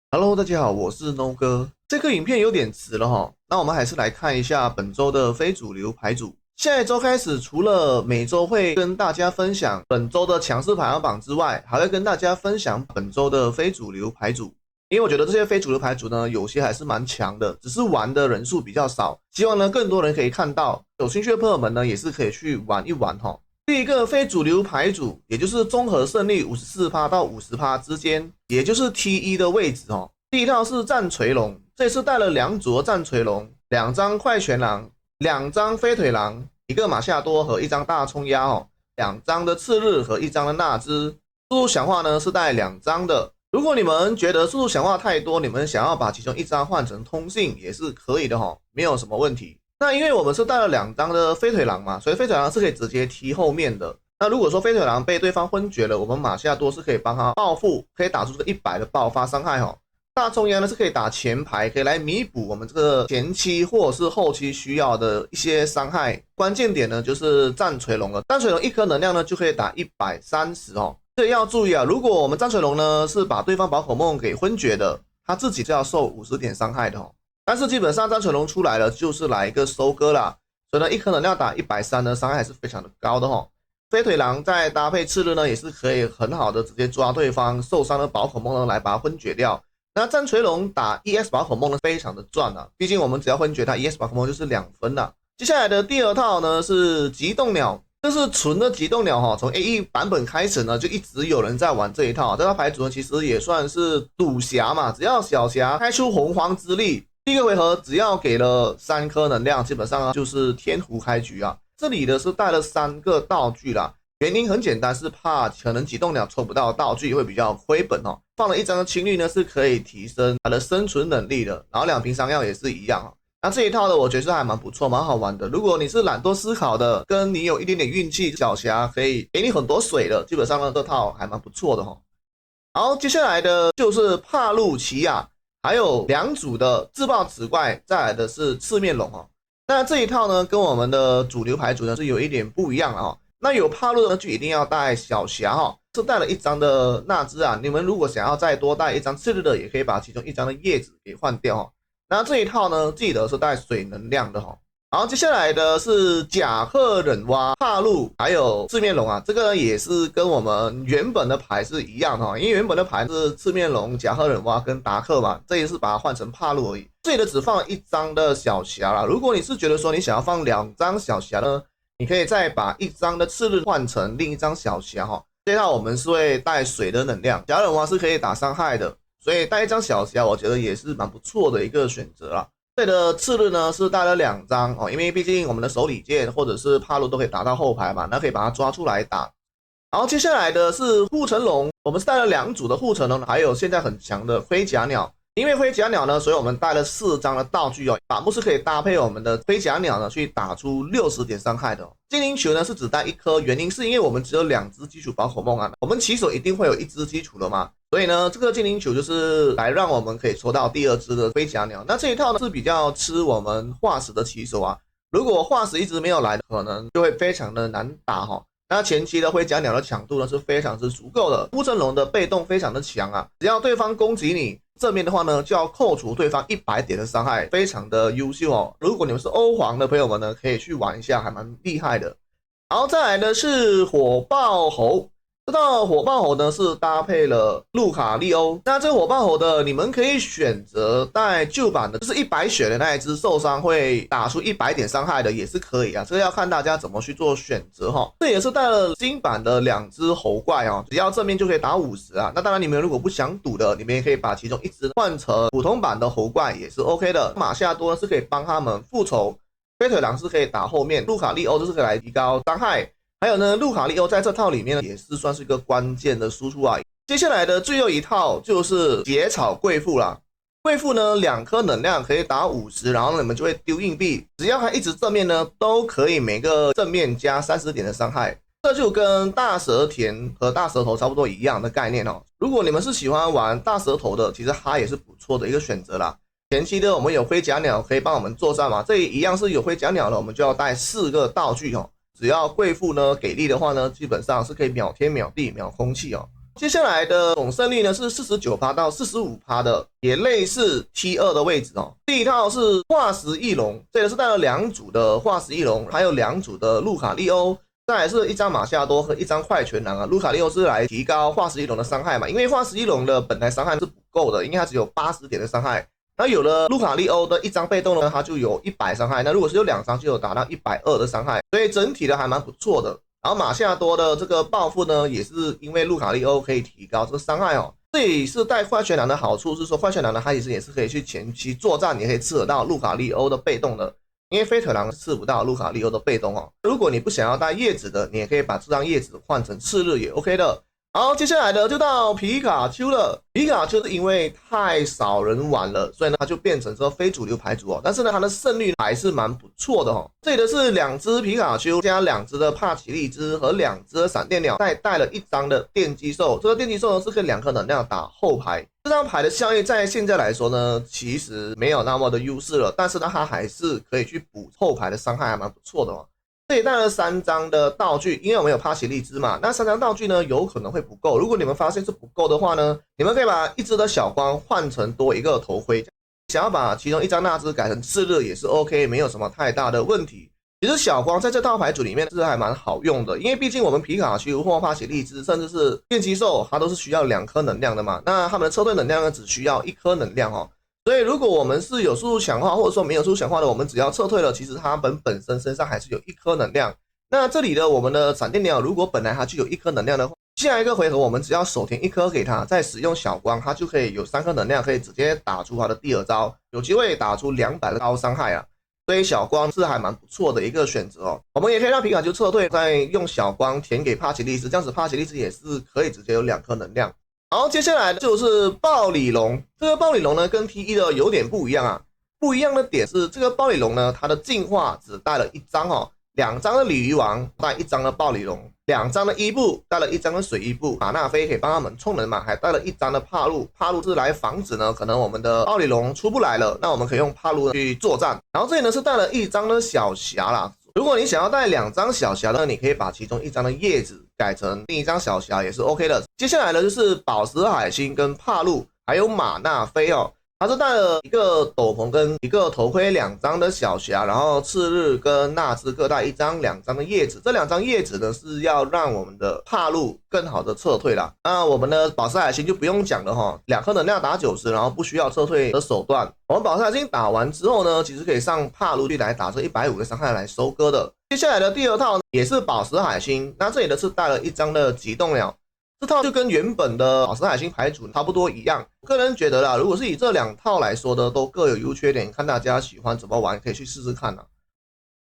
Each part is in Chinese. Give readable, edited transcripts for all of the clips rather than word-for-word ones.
Hello，大家好，我是 No 哥。这个影片有点迟了哈，那我们还是来看一下本周的非主流牌组。下一周开始，除了每周会跟大家分享本周的强势排行榜之外，还会跟大家分享本周的非主流牌组。因为我觉得这些非主流牌组呢，有些还是蛮强的，只是玩的人数比较少。希望呢更多人可以看到，有兴趣的朋友们呢，也是可以去玩一玩哈。第一个非主流牌组，也就是综合胜率54%到50%之间，也就是 T1 的位置哦。第一套是战锤龙，这次带了2组战锤龙，2张快拳狼，2张飞腿狼，一个马夏多和1张大冲鸭哦，2张的次日和1张的纳兹。速度强化呢是带2张的。如果你们觉得速度强化太多，你们想要把其中1张换成通信也是可以的哈，没有什么问题。那因为我们是带了2张的飞腿狼嘛，所以飞腿狼是可以直接踢后面的。那如果说飞腿狼被对方昏厥了，我们马夏多是可以帮他报复，可以打出这个100的爆发伤害哈。大冲鸭呢是可以打前排，可以来弥补我们这个前期或者是后期需要的一些伤害。关键点呢就是战锤龙了，战锤龙1颗能量呢就可以打130哦。这个要注意啊，如果我们战锤龙呢是把对方宝可梦给昏厥的，他自己是要受50点伤害的哦。但是基本上战锤龙出来了就是来一个收割啦，所以呢1颗能量打130的伤害还是非常的高的哦。飞腿狼再搭配次日呢，也是可以很好的直接抓对方受伤的宝可梦呢来把它昏厥掉。那战锤龙打 EX 宝可梦呢非常的赚啊，毕竟我们只要昏厥它 EX 宝可梦就是2分啦。接下来的第二套呢是极冻鸟，这是纯的极冻鸟哈，从 AE 版本开始呢就一直有人在玩这一套，这套牌组呢其实也算是赌侠嘛，只要小侠开出洪荒之力，第一个回合只要给了3颗能量，基本上就是天胡开局啊。这里的是带了3个道具啦，原因很简单，是怕可能极冻鸟抽不到道具会比较亏本哦。放了1张的青绿呢是可以提升它的生存能力的，然后2瓶伤药也是一样哦。那这一套的我觉得是还蛮不错，蛮好玩的。如果你是懒惰思考的，跟你有一点点运气，小侠可以给你很多水的，基本上呢这套还蛮不错的哦。好，接下来的就是帕路奇亚。还有2组的自爆紫怪，再来的是赤面龙哦。那这一套呢，跟我们的主流牌组呢是有一点不一样哦。那有帕路呢，就一定要带小侠哈，是带了1张的纳兹啊。你们如果想要再多带1张次日的，也可以把其中1张的叶子给换掉哦。那这一套呢，记得是带水能量的哈。然后接下来的是甲贺忍蛙、帕路还有赤面龙啊，这个也是跟我们原本的牌是一样的哈，因为原本的牌是赤面龙、甲贺忍蛙跟达克嘛，这也是把它换成帕路而已。这里的只放了1张的小侠啦，如果你是觉得说你想要放2张小侠呢，你可以再把1张的次日换成另1张小侠哈。这套我们是会带水的能量，甲贺忍蛙是可以打伤害的，所以带1张小侠我觉得也是蛮不错的一个选择啦。对的次日呢是带了2张哦，因为毕竟我们的手里剑或者是帕路都可以打到后排嘛，那可以把它抓出来打。然后接下来的是护城龙，我们是带了2组的护城龙，还有现在很强的盔甲鸟。因为盔甲鸟呢，所以我们带了4张的道具哦，把木是可以搭配我们的盔甲鸟呢去打出60点伤害的哦。精灵球呢是只带1颗，原因是因为我们只有2只基础宝可梦啊，我们起手一定会有1只基础的嘛，所以呢这个精灵球就是来让我们可以抽到第2只的盔甲鸟。那这一套呢是比较吃我们化石的起手啊，如果化石一直没有来，可能就会非常的难打哈。那前期的盔甲鸟的强度呢是非常之足够的，护城龙的被动非常的强啊，只要对方攻击你正面的话呢，就要扣除对方100点的伤害，非常的优秀哦。如果你们是欧皇的朋友们呢，可以去玩一下，还蛮厉害的。然后再来的是火爆猴，这套火爆猴呢是搭配了路卡利欧。那这火爆猴的你们可以选择带旧版的，就是100血的那一只受伤会打出100点伤害的也是可以啊，这个要看大家怎么去做选择哈。这也是带了新版的2只猴怪哦，只要正面就可以打50啊。那当然你们如果不想赌的，你们也可以把其中1只换成普通版的猴怪也是 OK 的。马夏多是可以帮他们复仇，飞腿狼是可以打后面，路卡利欧就是可以来提高伤害。还有呢，路卡利欧在这套里面也是算是一个关键的输出啊。接下来的最后一套就是结草贵妇啦。贵妇呢2颗能量可以打50，然后你们就会丢硬币，只要它一直正面呢，都可以每个正面加30点的伤害。这就跟大蛇田和大蛇头差不多一样的概念哦。如果你们是喜欢玩大蛇头的，其实它也是不错的一个选择啦。前期的我们有盔甲鸟可以帮我们作战嘛，这一样是有盔甲鸟的，我们就要带4个道具哦。只要贵妇呢给力的话呢，基本上是可以秒天秒地秒空气哦。接下来的总胜率呢是 49% 到 45% 的，也类似 T2 的位置哦。第一套是化石翼龙，这个是带了2组的化石翼龙，还有2组的路卡利欧。再来是一张马夏多和一张快拳狼啊，路卡利欧是来提高化石翼龙的伤害嘛，因为化石翼龙的本来伤害是不够的，因为它只有80点的伤害。那有了路卡利欧的一张被动呢，它就有100伤害。那如果是有2张，就有达到120的伤害，所以整体的还蛮不错的。然后马夏多的这个报复呢，也是因为路卡利欧可以提高这个伤害哦。这也是带快拳狼的好处是说，快拳狼呢它也是可以去前期作战，也可以吃得到路卡利欧的被动的。因为飞腿狼是吃不到路卡利欧的被动哦。如果你不想要带叶子的，你也可以把这张叶子换成次日也 OK 的。好，接下来的就到皮卡丘了。皮卡丘是因为太少人玩了，所以呢它就变成说非主流牌组哦。但是呢它的胜率还是蛮不错的哦。这里的是2只皮卡丘加2只的帕奇利兹和2只的闪电鸟，再带了1张的电击兽。这个电击兽呢是可以2颗能量打后排。这张牌的效益在现在来说呢，其实没有那么的优势了，但是呢它还是可以去补后排的伤害，还蛮不错的哦。这里带了3张的道具，因为我们有帕奇利兹嘛，那3张道具呢有可能会不够。如果你们发现是不够的话呢，你们可以把1只的小光换成多一个头盔，想要把其中1张那只改成次日也是 OK， 没有什么太大的问题。其实小光在这套牌组里面是还蛮好用的，因为毕竟我们皮卡丘或帕奇利兹甚至是电击兽，它都是需要2颗能量的嘛，那他们的撤退能量呢只需要1颗能量哦。所以如果我们是有速度强化，或者说没有速度强化的，我们只要撤退了，其实它本身身上还是有1颗能量。那这里的我们的闪电鸟，如果本来它就有1颗能量的话，下一个回合我们只要手填1颗给它，再使用小光，它就可以有3颗能量，可以直接打出它的第2招，有机会打出200的高伤害啊。所以小光是还蛮不错的一个选择哦。我们也可以让皮卡丘撤退，再用小光填给帕奇利兹，这样子帕奇利兹也是可以直接有2颗能量。好，接下来就是暴鲤龙。这个暴鲤龙呢跟 T1 的有点不一样啊，不一样的点是这个暴鲤龙呢，它的进化只带了1张哦，2张的鲤鱼王带1张的暴鲤龙，2张的伊布带了1张的水伊布，马纳菲可以帮他们充能嘛，还带了1张的帕路，帕路是来防止呢可能我们的暴鲤龙出不来了，那我们可以用帕路去作战。然后这里呢是带了1张的小霞啦。如果你想要带2张小霞呢，你可以把其中1张的叶子改成另1张小霞也是 OK 的。接下来呢就是宝石海星跟帕路还有马纳菲哦，它是带了1个斗篷跟1个头盔2张的小霞，然后次日跟纳兹各带1张2张的叶子。这2张叶子呢是要让我们的帕路更好的撤退啦。那我们的宝石海星就不用讲了哈，2颗能量打90，然后不需要撤退的手段。我们宝石海星打完之后呢，其实可以上帕路去来打这150的伤害来收割的。接下来的第2套也是宝石海星，那这里的是带了1张的极冻鸟。这套就跟原本的宝石海星牌组差不多一样，个人觉得啦，如果是以这2套来说的，都各有优缺点，看大家喜欢怎么玩，可以去试试看啦。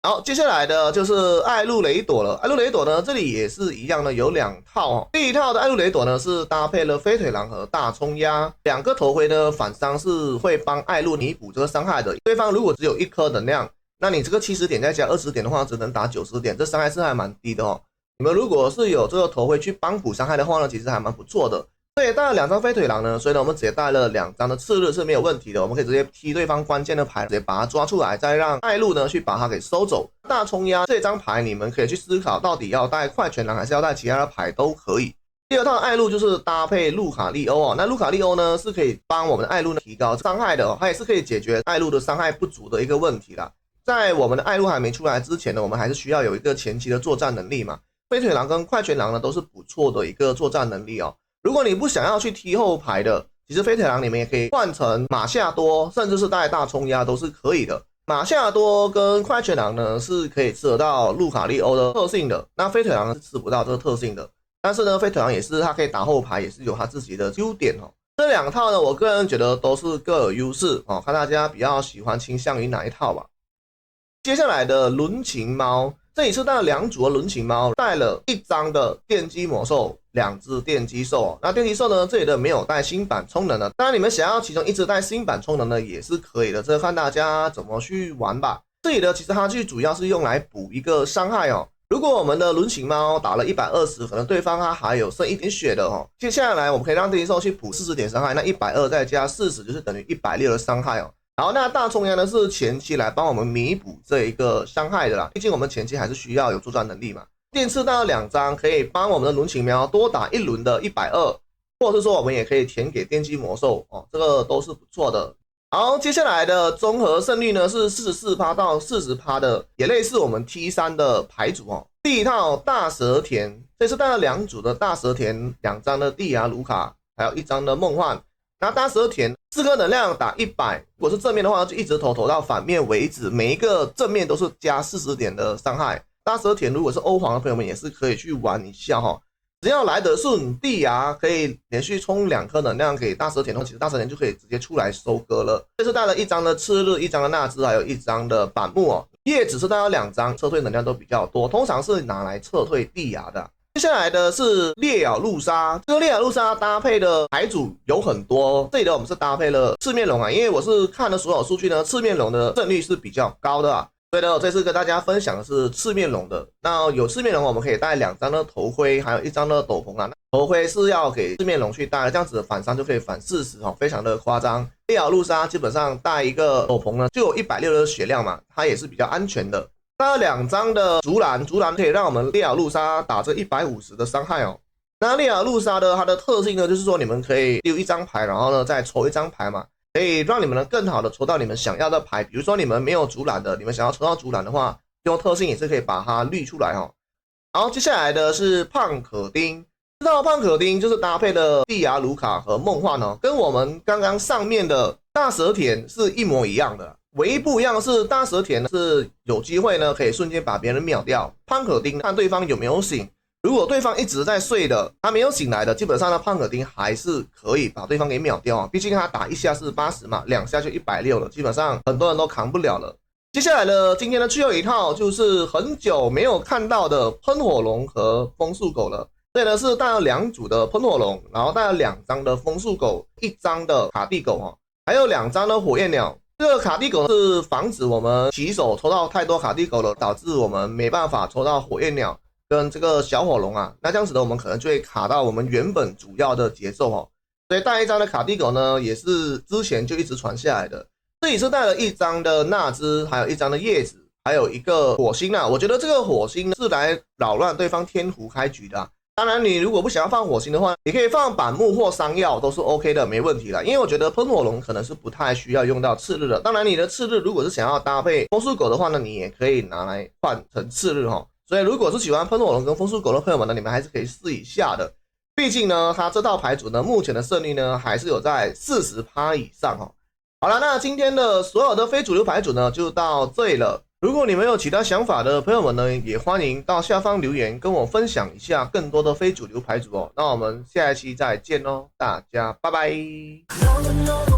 好，接下来的就是艾露雷朵了。艾露雷朵呢，这里也是一样的，有2套哦。第1套的艾露雷朵呢，是搭配了飞腿狼和大冲鸭，2个头盔呢，反伤是会帮艾露弥补这个伤害的。对方如果只有1颗能量，那你这个70点再加20点的话，只能打90点，这伤害是还蛮低的哦。你们如果是有这个头盔去帮补伤害的话呢，其实还蛮不错的。这也带了2张飞腿狼呢，所以呢我们直接带了2张的次日是没有问题的，我们可以直接踢对方关键的牌，直接把它抓出来，再让艾露呢去把它给收走。大冲鸭这张牌你们可以去思考，到底要带快拳狼还是要带其他的牌都可以。第2套艾露就是搭配路卡利欧哦，那路卡利欧呢是可以帮我们的艾露呢提高伤害的哦，它也是可以解决艾露的伤害不足的一个问题啦。在我们的艾露还没出来之前呢，我们还是需要有一个前期的作战能力嘛。飞腿狼跟快拳狼呢都是不错的一个作战能力哦。如果你不想要去踢后排的，其实飞腿狼你们也可以换成马夏多，甚至是带大冲鸭都是可以的。马夏多跟快拳狼呢是可以吃得到路卡利欧的特性的，那飞腿狼是吃不到这个特性的。但是呢，飞腿狼也是它可以打后排，也是有它自己的优点哦。这2套呢，我个人觉得都是各有优势哦，看大家比较喜欢倾向于哪一套吧。接下来的轮禽猫。这里是带了2组的轮禽猫，带了1张的电击魔兽，2只电击兽哦。那电击兽呢，这里的没有带新版充能的，当然你们想要其中1只带新版充能的也是可以的，这看大家怎么去玩吧。这里的其实它就主要是用来补一个伤害哦。如果我们的轮禽猫打了120，可能对方它还有剩1点血的哦。接下来我们可以让电击兽去补40点伤害，那120再加40就是等于160的伤害哦。然后那大冲鸭呢是前期来帮我们弥补这一个伤害的啦，毕竟我们前期还是需要有作战能力嘛。电刺大约2张，可以帮我们的轮琴苗多打1轮的120，或者是说我们也可以填给电击魔兽哦，这个都是不错的。好，接下来的综合胜率呢是44%到40%的，也类似我们 T3 的牌组哦。第一套大蛇田，这是带了2组的大蛇田，2张的蒂亚卢卡，还有1张的梦幻。那大蛇田4颗能量打100，如果是正面的话就一直投到反面为止，每一个正面都是加40点的伤害。大蛇田如果是欧皇的朋友们也是可以去玩一下哈。只要来得顺，蒂亚可以连续充2颗能量给大蛇田的话，其实大蛇田就可以直接出来收割了。这是带了1张的赤日、1张的纳兹，还有1张的板木哦。叶只是带了2张，撤退能量都比较多，通常是拿来撤退蒂亚的。接下来的是猎咬路杀，这个猎咬路杀搭配的牌组有很多，这里的我们是搭配了赤面龙啊，因为我是看了所有数据呢，赤面龙的胜率是比较高的啊。所以呢，我这次跟大家分享的是赤面龙的。那有赤面龙，我们可以带2张的头盔，还有1张的斗篷啊。头盔是要给赤面龙去戴，这样子反伤就可以反40哦，非常的夸张。猎咬路杀基本上带一个斗篷呢，就有160的血量嘛，它也是比较安全的。带2张的竹篮，竹篮可以让我们猎咬路杀打这150的伤害哦。那猎咬路杀的它的特性呢，就是说你们可以丢1张牌，然后呢再抽1张牌嘛。可以让你们能更好的抽到你们想要的牌，比如说你们没有竹篮的，你们想要抽到竹篮的话，用特性也是可以把它滤出来哦。好，接下来的是胖可丁，知道胖可丁就是搭配了蒂亚卢卡和梦幻哦，跟我们刚刚上面的大蛇田是一模一样的，唯一不一样的是大蛇田是有机会呢可以瞬间把别人秒掉，胖可丁看对方有没有醒。如果对方一直在睡的，他没有醒来的，基本上呢，胖可丁还是可以把对方给秒掉啊。毕竟他打1下是80嘛，2下就160了，基本上很多人都扛不了了。接下来的今天的最后一套就是很久没有看到的喷火龙和风速狗了。这呢是带了2组的喷火龙，然后带了2张的风速狗，1张的卡蒂狗哦，还有2张的火焰鸟。这个卡蒂狗是防止我们起手抽到太多卡蒂狗了，导致我们没办法抽到火焰鸟跟这个小火龙啊，那这样子的我们可能就会卡到我们原本主要的节奏哦。所以带1张的卡蒂狗呢，也是之前就一直传下来的。这里是带了1张的纳兹，还有1张的叶子，还有一个火星啊。我觉得这个火星是来扰乱对方天胡开局的啊。当然，你如果不想要放火星的话，你可以放板木或伤药，都是 OK 的，没问题啦。因为我觉得喷火龙可能是不太需要用到赤日的。当然，你的赤日如果是想要搭配风速狗的话呢，你也可以拿来换成赤日哈。所以如果是喜欢喷火龙跟风速狗的朋友们呢，你们还是可以试一下的。毕竟呢，它这套牌组呢，目前的胜率呢，还是有在40%以上哈。好了，那今天的所有的非主流牌组呢，就到这里了。如果你们有其他想法的朋友们呢，也欢迎到下方留言跟我分享一下更多的非主流牌组哦。那我们下一期再见喽，大家拜拜。